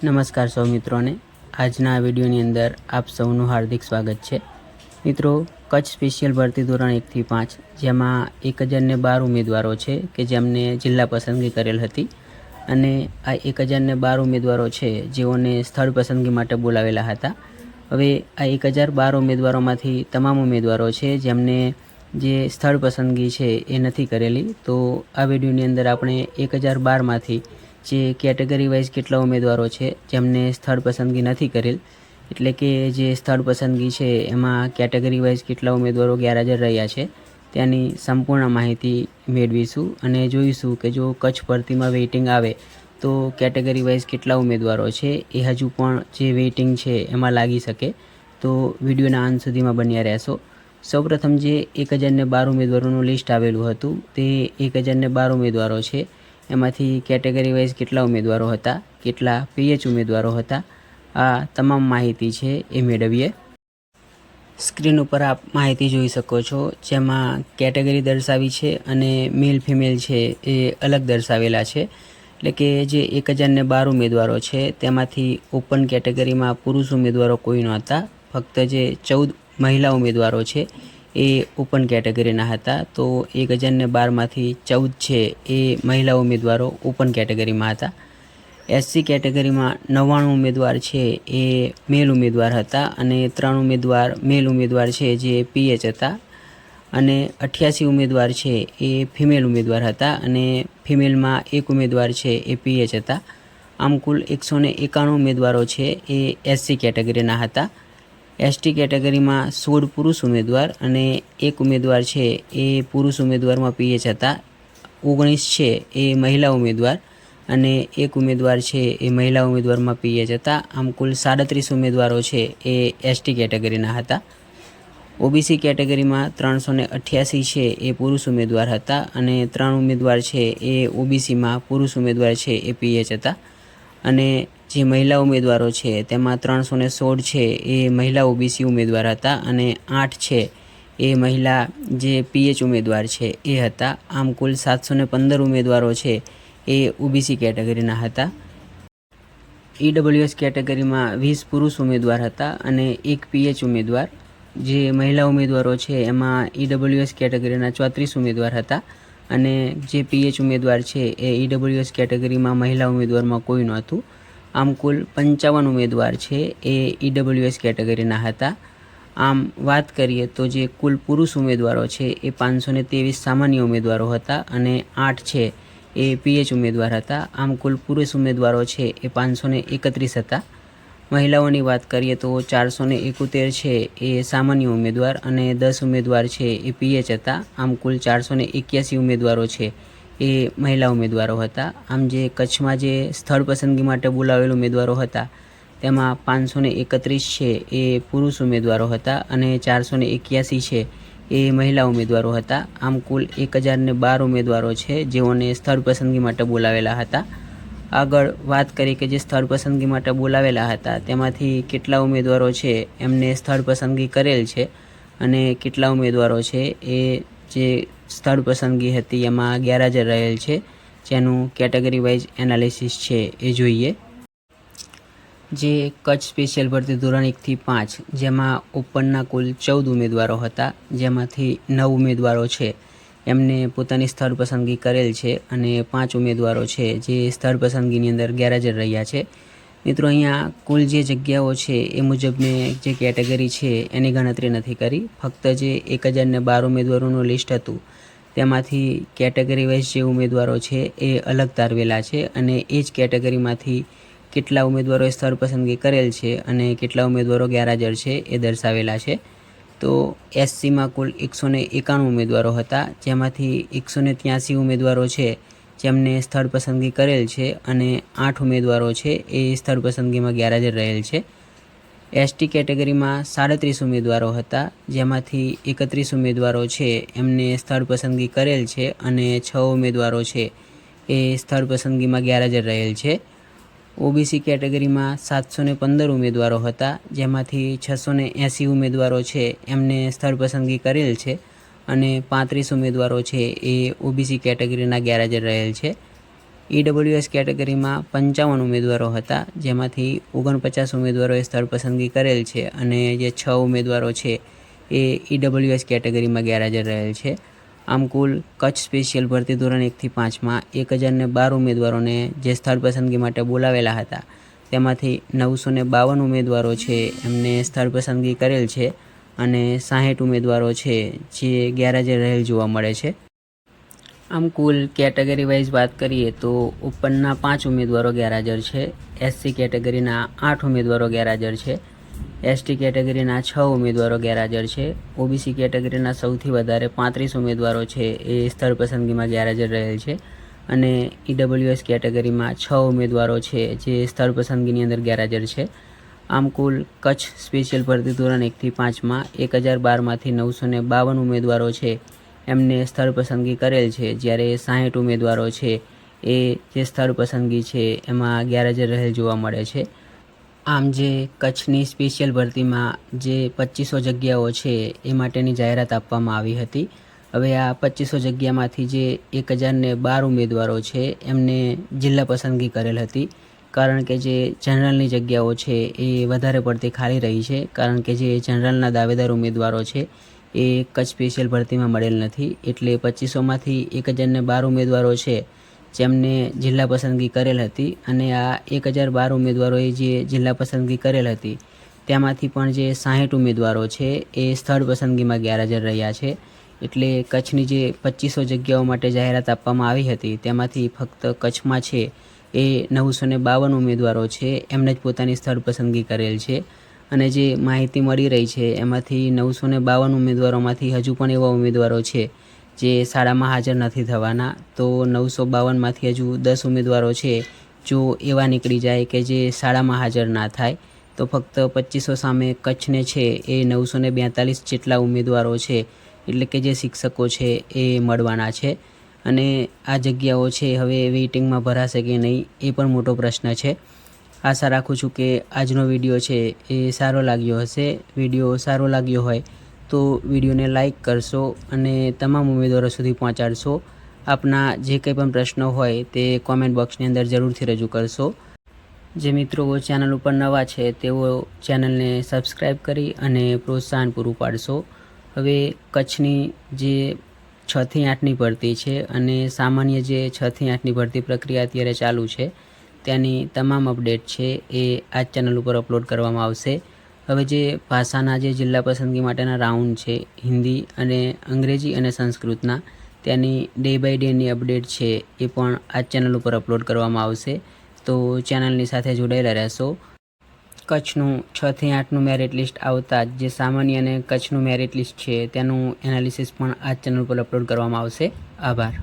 નમસ્કાર સૌ મિત્રોને આજના વિડીયોની અંદર આપ સૌનું હાર્દિક સ્વાગત છે। મિત્રો, કચ્છ સ્પેશિયલ ભરતી ધોરણ 1 થી 5 જેમાં 1012 ઉમેદવારો છે કે જેમને જિલ્લા પસંદગી કરેલ હતી અને આ 1012 ઉમેદવારો છે જેઓને સ્થળ પસંદગી માટે બોલાવેલા હતા। હવે આ 1012 ઉમેદવારોમાંથી તમામ ઉમેદવારો છે જેમને જે સ્થળ પસંદગી છે એ નથી કરેલી, તો આ વિડીયોની અંદર આપણે 1012 માંથી જે કેટેગરી વાઇઝ કેટલા ઉમેદવારો છે જેમને સ્થળ પસંદગી નથી કરેલ, એટલે કે જે સ્થળ પસંદગી છે એમાં કેટેગરી વાઇઝ કેટલા ઉમેદવારો ગેરહાજર રહ્યા છે તેની સંપૂર્ણ માહિતી મેળવીશું અને જોઈશું કે જો કચ્છ ભરતીમાં વેઇટિંગ આવે તો કેટેગરી વાઇઝ કેટલા ઉમેદવારો છે એ હજુ પણ જે વેઇટિંગ છે એમાં લાગી શકે। તો વિડીયોના અંત સુધીમાં બન્યા રહેશો। સૌપ્રથમ જે 1012 ઉમેદવારોનું લિસ્ટ આવેલું હતું તે 1012 ઉમેદવારો છે, એમાંથી કેટેગરી વાઇઝ કેટલા ઉમેદવારો હતા, કેટલા પીએચ ઉમેદવારો હતા, આ તમામ માહિતી છે એ મેળવીએ। સ્ક્રીન ઉપર આપ માહિતી જોઈ શકો છો, જેમાં કેટેગરી દર્શાવી છે અને મેલ ફિમેલ છે એ અલગ દર્શાવેલા છે। એટલે કે જે 1012 ઉમેદવારો છે તેમાંથી ઓપન કેટેગરીમાં પુરુષ ઉમેદવારો કોઈ નહોતા, ફક્ત જે 14 મહિલા ઉમેદવારો છે એ ઓપન કેટેગરીના હતા। તો 1012 માંથી 14 છે એ મહિલા ઉમેદવારો ઓપન કેટેગરીમાં હતા। એસસી કેટેગરીમાં 99 ઉમેદવાર છે એ મેલ ઉમેદવાર હતા અને 3 ઉમેદવાર મેલ ઉમેદવાર છે જે પીએચ હતા અને 88 ઉમેદવાર છે એ ફિમેલ ઉમેદવાર હતા અને ફિમેલમાં 1 ઉમેદવાર છે એ પીએચ હતા। આમ કુલ 191 ઉમેદવારો છે એ એસસી કેટેગરીના હતા। એસટી કેટેગરીમાં 16 પુરુષ ઉમેદવાર અને 1 ઉમેદવાર છે એ પુરુષ ઉમેદવારમાં પીએચ હતા। 19 છે એ મહિલા ઉમેદવાર અને 1 ઉમેદવાર છે એ મહિલા ઉમેદવારમાં પીએચ હતા। આમ કુલ 37 ઉમેદવારો છે એ એસટી કેટેગરીના હતા। ઓબીસી કેટેગરીમાં 388 છે એ પુરુષ ઉમેદવાર હતા અને 3 ઉમેદવાર છે એ ઓબીસીમાં પુરુષ ઉમેદવાર છે એ પીએચ હતા અને જે મહિલા ઉમેદવારો છે તેમાં 316 છે એ મહિલા ઓબીસી ઉમેદવાર હતા અને 8 છે એ મહિલા જે પીએચ ઉમેદવાર છે એ હતા। આમ કુલ 715 ઉમેદવારો છે એ ઓબીસી કેટેગરીના હતા। ઈડબ્લ્યુએસ કેટેગરીમાં 20 પુરુષ ઉમેદવાર હતા અને 1 પીએચ ઉમેદવાર। જે મહિલા ઉમેદવારો છે એમાં ઈડબ્લ્યુએસ કેટેગરીના 34 ઉમેદવાર હતા અને જે પીએચ ઉમેદવાર છે એ ઈડબ્લ્યુએસ કેટેગરીમાં મહિલા ઉમેદવારમાં કોઈ નહોતું। આમ કુલ 55 ઉમેદવાર છે એ ઈડબ્લ્યુએસ કેટેગરીના હતા। આમ વાત કરીએ તો જે કુલ પુરુષ ઉમેદવારો છે એ 523 સામાન્ય ઉમેદવારો હતા અને 8 છે એ પીએચ ઉમેદવાર હતા। આમ કુલ પુરુષ ઉમેદવારો છે એ 531 હતા। મહિલાઓની વાત કરીએ તો 471 છે એ સામાન્ય ઉમેદવાર અને 10 ઉમેદવાર છે એ પીએચ હતા। આમ કુલ 481 ઉમેદવારો છે એ મહિલા ઉમેદવારો હતા। આમ જે કચ્છમાં જે સ્થળ પસંદગી માટે બોલાવેલ ઉમેદવારો હતા તેમાં 531 છે એ પુરુષ ઉમેદવારો હતા અને 481 છે એ મહિલા ઉમેદવારો હતા। આમ કુલ 1012 ઉમેદવારો છે જેઓને સ્થળ પસંદગી માટે બોલાવેલા હતા। આગળ વાત કરીએ કે જે સ્થળ પસંદગી માટે બોલાવેલા હતા તેમાંથી કેટલા ઉમેદવારો છે એમને સ્થળ પસંદગી કરેલ છે અને કેટલા ઉમેદવારો છે એ જે સ્થળ પસંદગી હતી એમાં ગેરહાજર રહેલ છે, જેનું કેટેગરી વાઇઝ એનાલિસિસ છે એ જોઈએ। જે કચ્છ સ્પેશિયલ ભરતી ધોરણ 1 થી 5 જેમાં ઓપનના કુલ 14 ઉમેદવારો હતા, જેમાંથી 9 ઉમેદવારો છે એમને પોતાની સ્થળ પસંદગી કરેલ છે અને 5 ઉમેદવારો છે જે સ્થળ પસંદગીની અંદર ગેરહાજર રહ્યા છે। મિત્રો, અહીંયા કુલ જે જગ્યાઓ છે એ મુજબ મેં જે કેટેગરી છે એની ગણતરી નથી કરી, ફક્ત જે 1012 ઉમેદવારોનું લિસ્ટ હતું તેમાંથી કેટેગરી વાઇઝ જે ઉમેદવારો છે એ અલગ તારવેલા છે અને એ જ કેટેગરીમાંથી કેટલા ઉમેદવારોએ સ્થળ પસંદગી કરેલ છે અને કેટલા ઉમેદવારો ગેરહાજર છે એ દર્શાવેલા છે। તો એસસીમાં કુલ 191 ઉમેદવારો હતા, જેમાંથી 183 ઉમેદવારો છે જેમને સ્થળ પસંદગી કરેલ છે અને 8 ઉમેદવારો છે એ સ્થળ પસંદગીમાં ગેરહાજર રહેલ છે। એસટી કેટેગરીમાં 37 ઉમેદવારો હતા, જેમાંથી 31 ઉમેદવારો છે એમને સ્થળ પસંદગી કરેલ છે અને 6 ઉમેદવારો છે એ સ્થળ પસંદગીમાં ગેરહાજર રહેલ છે। ઓબીસી કેટેગરીમાં 715 ઉમેદવારો હતા, જેમાંથી 680 ઉમેદવારો છે એમને સ્થળ પસંદગી કરેલ છે અને 35 ઉમેદવારો છે એ ઓબીસી કેટેગરીના ગેરહાજર રહેલ છે। EWS કેટેગરીમાં 55 ઉમેદવારો હતા, જેમાંથી 49 ઉમેદવારોએ સ્થળ પસંદગી કરેલ છે અને જે 6 ઉમેદવારો છે એ EWS કેટેગરીમાં ગેરહાજર રહેલ છે. આમ કુલ કચ્છ સ્પેશિયલ ભરતી ધોરણ 1 થી 5માં 1012 ઉમેદવારોને જે સ્થળ પસંદગી માટે બોલાવેલા હતા, તેમાંથી 952 ઉમેદવારો છે એમને સ્થળ પસંદગી કરેલ છે અને 60 ઉમેદવારો છે જે ગેરહાજર રહેલ જોવા મળે છે. આમ કુલ કેટેગરી વાઇઝ વાત કરીએ તો ઓપનના 5 ઉમેદવારો ગેરહાજર છે, SC કેટેગરીના 8 ઉમેદવારો ગેરહાજર છે, ST કેટેગરીના 6 ઉમેદવારો ગેરહાજર છે, OBC કેટેગરીના સૌથી વધારે 35 ઉમેદવારો છે એ સ્થળ પસંદગીમાં ગેરહાજર રહેલ છે અને EWS કેટેગરીમાં 6 ઉમેદવારો છે જે સ્થળ પસંદગીની અંદર ગેરહાજર છે. આમ કુલ કચ્છ સ્પેશિયલ ભરતી ધોરણ 1 થી 5માં 1012માંથી 952 ઉમેદવારો છે એમને સ્થળ પસંદગી કરેલ છે, જ્યારે 60 ઉમેદવારો છે એ જે સ્થળ પસંદગી છે એમાં ગેરહાજર રહેલ જોવા મળે છે. આમ જે કચ્છની સ્પેશિયલ ભરતીમાં જે 2500 જગ્યાઓ છે એ માટેની જાહેરાત આપવામાં આવી હતી. હવે આ 2500 જગ્યામાંથી જે 1012 ઉમેદવારો છે એમને જિલ્લા પસંદગી કરેલ હતી, કારણ કે જે જનરલની જગ્યાઓ છે એ વધારે પડતી ખાલી રહી છે, કારણ કે જે જનરલના દાવેદાર ઉમેદવારો છે એ કચ્છ સ્પેશિયલ ભરતીમાં મળેલ નથી. એટલે 2500માંથી 1012 ઉમેદવારો છે જેમને જિલ્લા પસંદગી કરેલ હતી અને આ 1012 ઉમેદવારોએ જે જિલ્લા પસંદગી કરેલ હતી તેમાંથી પણ જે 60 ઉમેદવારો છે એ સ્થળ પસંદગીમાં ગેરહાજર રહ્યા છે. એટલે કચ્છની જે 2500 જગ્યાઓ માટે જાહેરાત આપવામાં આવી હતી તેમાંથી ફક્ત કચ્છમાં છે એ 952 ઉમેદવારો છે એમને જ પોતાની સ્થળ પસંદગી કરેલ છે અને જે માહિતી મળી રહી છે એમાંથી 952 ઉમેદવારોમાંથી હજુ પણ એવા ઉમેદવારો છે જે શાળામાં હાજર નથી થવાના. તો 952માંથી હજુ 10 ઉમેદવારો છે જો એવા નીકળી જાય કે જે શાળામાં હાજર ના થાય, તો ફક્ત 2500 સામે કચ્છને છે એ 942 જેટલા ઉમેદવારો છે એટલે કે જે શિક્ષકો છે એ મળવાના છે અને આ જગ્યાઓ છે હવે વેઇટિંગમાં ભરાશે કે નહીં એ પણ મોટો પ્રશ્ન છે. આશા રાખું છું કે આજનો વિડીયો છે એ સારો લાગ્યો હશે. વિડીયો સારો લાગ્યો હોય તો વિડીયોને લાઈક કરશો અને તમામ ઉમેદવારો સુધી પહોંચાડશો. આપના જે કંઈ પણ પ્રશ્નો હોય તે કોમેન્ટ બોક્સની અંદર જરૂરથી રજૂ કરશો. જે મિત્રો ચેનલ ઉપર નવા છે તેઓ ચેનલને સબસ્ક્રાઈબ કરી અને પ્રોત્સાહન પૂરું પાડશો. હવે કચ્છની જે 6 થી 8ની ભરતી છે અને સામાન્ય જે 6 થી 8ની ભરતી પ્રક્રિયા અત્યારે ચાલુ છે તેની તમામ અપડેટ છે એ આ ચેનલ ઉપર અપલોડ કરવામાં આવશે. હવે જે ભાષાના જે જિલ્લા પસંદગી માટેના રાઉન્ડ છે હિન્દી અને અંગ્રેજી અને સંસ્કૃતના, તેની ડે બાય ડેની અપડેટ છે એ પણ આ ચેનલ ઉપર અપલોડ કરવામાં આવશે. તો ચેનલની સાથે જોડાયેલા રહેશો. કચ્છનું 6 થી 8નું મેરિટ લિસ્ટ આવતા જે સામાન્ય અને કચ્છનું મેરિટ લિસ્ટ છે તેનું એનાલિસિસ પણ આ ચેનલ પર અપલોડ કરવામાં આવશે. આભાર.